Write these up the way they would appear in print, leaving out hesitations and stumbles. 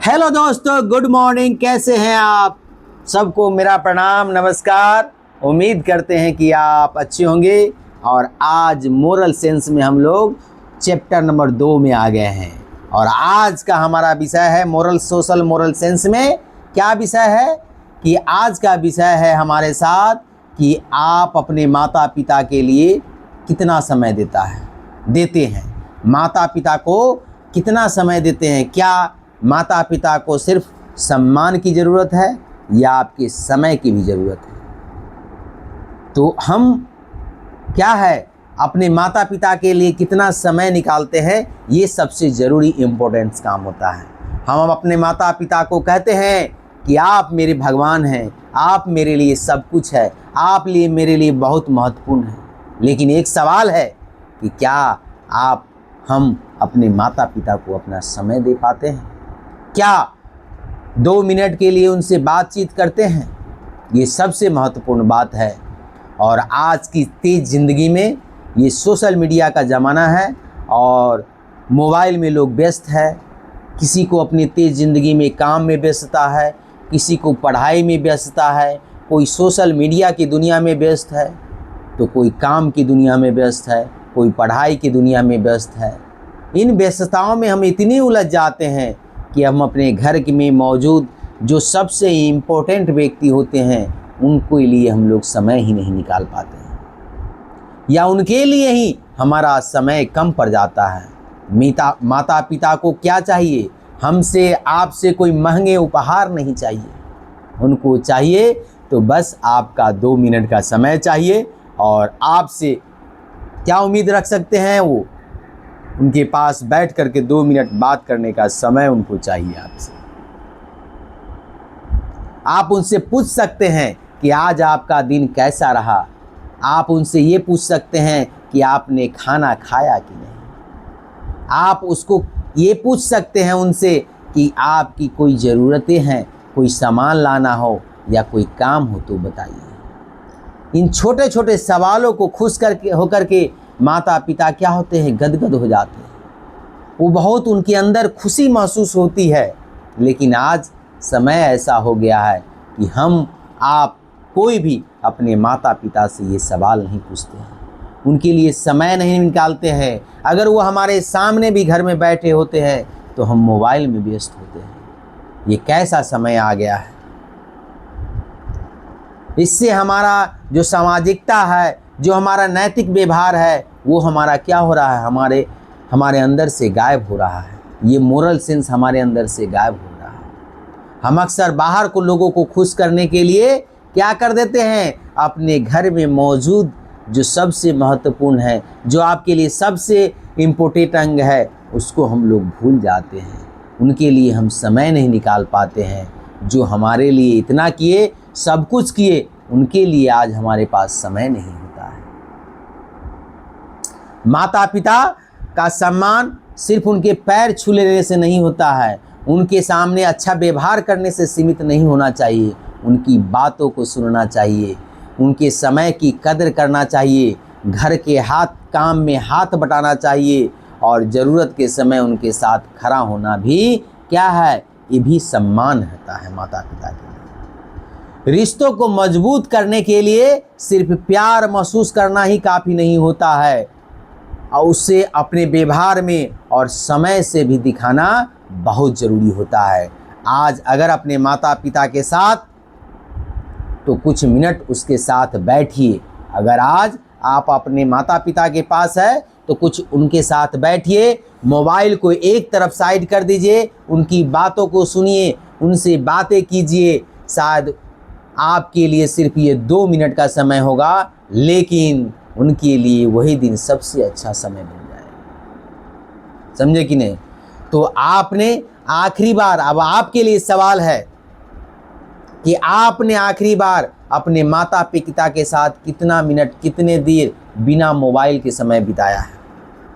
Hello दोस्तों, good morning. कैसे हैं आप? सबको मेरा प्रणाम, नमस्कार। उम्मीद करते हैं कि आप अच्छे होंगे। और आज मोरल सेंस में हम लोग चैप्टर नंबर 2 में आ गए हैं। और आज का हमारा विषय है मोरल सोशल मोरल सेंस में क्या विषय है कि आज का विषय है हमारे साथ कि आप अपने माता पिता के लिए कितना समय देते हैं। माता पिता को कितना समय देते हैं? क्या माता पिता को सिर्फ सम्मान की ज़रूरत है या आपके समय की भी ज़रूरत है? तो हम क्या है अपने माता पिता के लिए कितना समय निकालते हैं, ये सबसे ज़रूरी इम्पोर्टेंस काम होता है। हम अपने माता पिता को कहते हैं कि आप मेरे भगवान हैं, आप मेरे लिए सब कुछ है, आप लिए मेरे लिए बहुत महत्वपूर्ण है। लेकिन एक सवाल है कि क्या हम अपने माता पिता को अपना समय दे पाते हैं? क्या 2 मिनट के लिए उनसे बातचीत करते हैं? ये सबसे महत्वपूर्ण बात है। और आज की तेज़ ज़िंदगी में ये सोशल मीडिया का ज़माना है और मोबाइल में लोग व्यस्त है। किसी को अपनी तेज़ ज़िंदगी में काम में व्यस्तता है, किसी को पढ़ाई में व्यस्तता है, कोई सोशल मीडिया की दुनिया में व्यस्त है, तो कोई काम की दुनिया में व्यस्त है, कोई पढ़ाई की दुनिया में व्यस्त है। इन व्यस्तताओं में हम इतनी उलझ जाते हैं कि हम अपने घर में मौजूद जो सबसे इम्पोर्टेंट व्यक्ति होते हैं उनको लिए हम लोग समय ही नहीं निकाल पाते हैं, या उनके लिए ही हमारा समय कम पड़ जाता है। माता पिता को क्या चाहिए? हमसे आपसे कोई महंगे उपहार नहीं चाहिए। उनको चाहिए तो बस आपका 2 मिनट का समय चाहिए। और आपसे क्या उम्मीद रख सकते हैं? वो उनके पास बैठ करके 2 मिनट बात करने का समय उनको चाहिए आपसे। आप उनसे पूछ सकते हैं कि आज आपका दिन कैसा रहा। आप उनसे ये पूछ सकते हैं कि आपने खाना खाया कि नहीं। आप उसको ये पूछ सकते हैं उनसे कि आपकी कोई ज़रूरतें हैं, कोई सामान लाना हो या कोई काम हो तो बताइए। इन छोटे छोटे सवालों को खुश होकर के माता पिता क्या होते हैं? गदगद हो जाते हैं। वो बहुत उनके अंदर खुशी महसूस होती है। लेकिन आज समय ऐसा हो गया है कि आप कोई भी अपने माता पिता से ये सवाल नहीं पूछते हैं, उनके लिए समय नहीं निकालते हैं। अगर वो हमारे सामने भी घर में बैठे होते हैं तो हम मोबाइल में व्यस्त होते हैं। ये कैसा समय आ गया है? इससे हमारा जो सामाजिकता है, जो हमारा नैतिक व्यवहार है, वो हमारा क्या हो रहा है? हमारे अंदर से गायब हो रहा है। ये मोरल सेंस हमारे अंदर से गायब हो रहा है। हम अक्सर बाहर को लोगों को खुश करने के लिए क्या कर देते हैं? अपने घर में मौजूद जो सबसे महत्वपूर्ण है, जो आपके लिए सबसे इम्पोर्टेंट अंग है, उसको हम लोग भूल जाते हैं। उनके लिए हम समय नहीं निकाल पाते हैं। जो हमारे लिए इतना किए, सब कुछ किए, उनके लिए आज हमारे पास समय नहीं होता है। माता पिता का सम्मान सिर्फ उनके पैर छू लेने से नहीं होता है, उनके सामने अच्छा व्यवहार करने से सीमित नहीं होना चाहिए। उनकी बातों को सुनना चाहिए, उनके समय की कदर करना चाहिए, घर के काम में हाथ बटाना चाहिए और ज़रूरत के समय उनके साथ खड़ा होना भी क्या है? ये भी सम्मान होता है माता पिता के लिए। रिश्तों को मजबूत करने के लिए सिर्फ प्यार महसूस करना ही काफ़ी नहीं होता है, और उससे अपने व्यवहार में और समय से भी दिखाना बहुत ज़रूरी होता है। आज अगर अपने माता पिता के साथ तो कुछ मिनट उसके साथ बैठिए। अगर आज आप अपने माता पिता के पास है तो कुछ उनके साथ बैठिए। मोबाइल को एक तरफ साइड कर दीजिए, उनकी बातों को सुनिए, उनसे बातें कीजिए। शायद आपके लिए सिर्फ ये 2 मिनट का समय होगा, लेकिन उनके लिए वही दिन सबसे अच्छा समय बन जाएगा। समझे कि नहीं? तो आपने आखिरी बार, अब आपके लिए सवाल है कि आपने आखिरी बार अपने माता पिता के साथ कितना मिनट, कितने देर बिना मोबाइल के समय बिताया है?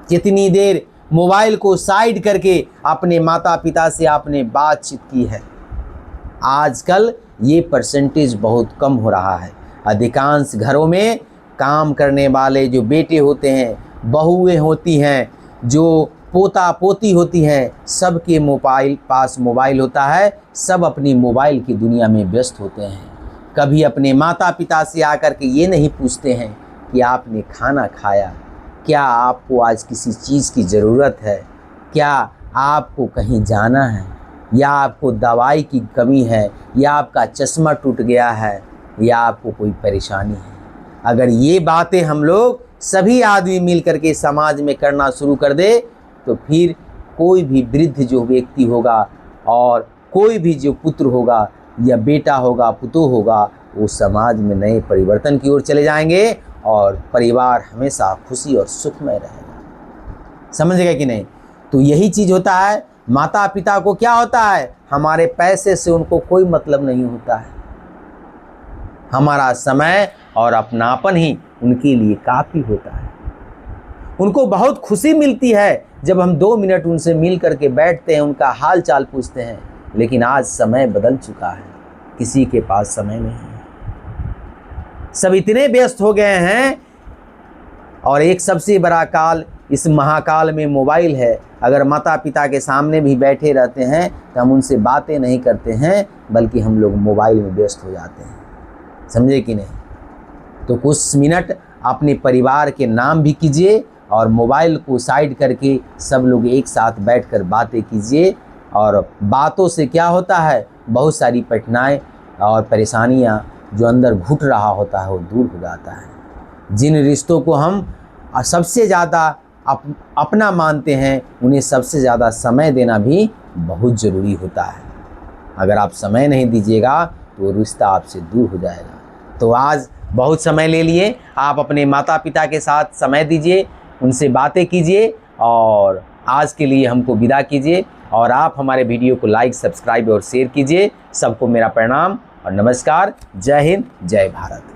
कितनी देर मोबाइल को साइड करके अपने माता पिता से आपने बातचीत की है? आजकल ये परसेंटेज बहुत कम हो रहा है। अधिकांश घरों में काम करने वाले जो बेटे होते हैं, बहुएं होती हैं, जो पोता पोती होती हैं, सबके मोबाइल पास मोबाइल होता है, सब अपनी मोबाइल की दुनिया में व्यस्त होते हैं। कभी अपने माता पिता से आकर के ये नहीं पूछते हैं कि आपने खाना खाया, क्या आपको आज किसी चीज़ की ज़रूरत है, क्या आपको कहीं जाना है, या आपको दवाई की कमी है, या आपका चश्मा टूट गया है, या आपको कोई परेशानी है। अगर ये बातें हम लोग सभी आदमी मिल करके समाज में करना शुरू कर दे तो फिर कोई भी वृद्ध जो व्यक्ति होगा और कोई भी जो पुत्र होगा या बेटा होगा पुतोह होगा, वो समाज में नए परिवर्तन की ओर चले जाएंगे और परिवार हमेशा खुशी और सुखमय रहेगा। समझ गए कि नहीं? तो यही चीज़ होता है। माता पिता को क्या होता है, हमारे पैसे से उनको कोई मतलब नहीं होता है, हमारा समय और अपनापन ही उनके लिए काफ़ी होता है। उनको बहुत खुशी मिलती है जब हम 2 मिनट उनसे मिल करके बैठते हैं, उनका हाल चाल पूछते हैं। लेकिन आज समय बदल चुका है, किसी के पास समय नहीं है, सब इतने व्यस्त हो गए हैं। और एक सबसे बड़ा काल इस महाकाल में मोबाइल है। अगर माता पिता के सामने भी बैठे रहते हैं तो हम उनसे बातें नहीं करते हैं, बल्कि हम लोग मोबाइल में व्यस्त हो जाते हैं। समझे कि नहीं? तो कुछ मिनट अपने परिवार के नाम भी कीजिए और मोबाइल को साइड करके सब लोग एक साथ बैठकर बातें कीजिए। और बातों से क्या होता है, बहुत सारी कठिनाई और परेशानियां जो अंदर घुट रहा होता है वो दूर हो जाता है। जिन रिश्तों को हम सबसे ज़्यादा अपना मानते हैं, उन्हें सबसे ज़्यादा समय देना भी बहुत ज़रूरी होता है। अगर आप समय नहीं दीजिएगा तो वो रिश्ता आपसे दूर हो जाएगा। तो आज बहुत समय ले लिए, आप अपने माता पिता के साथ समय दीजिए, उनसे बातें कीजिए और आज के लिए हमको विदा कीजिए। और आप हमारे वीडियो को लाइक, सब्सक्राइब और शेयर कीजिए। सबको मेरा प्रणाम और नमस्कार। जय हिंद, जय भारत।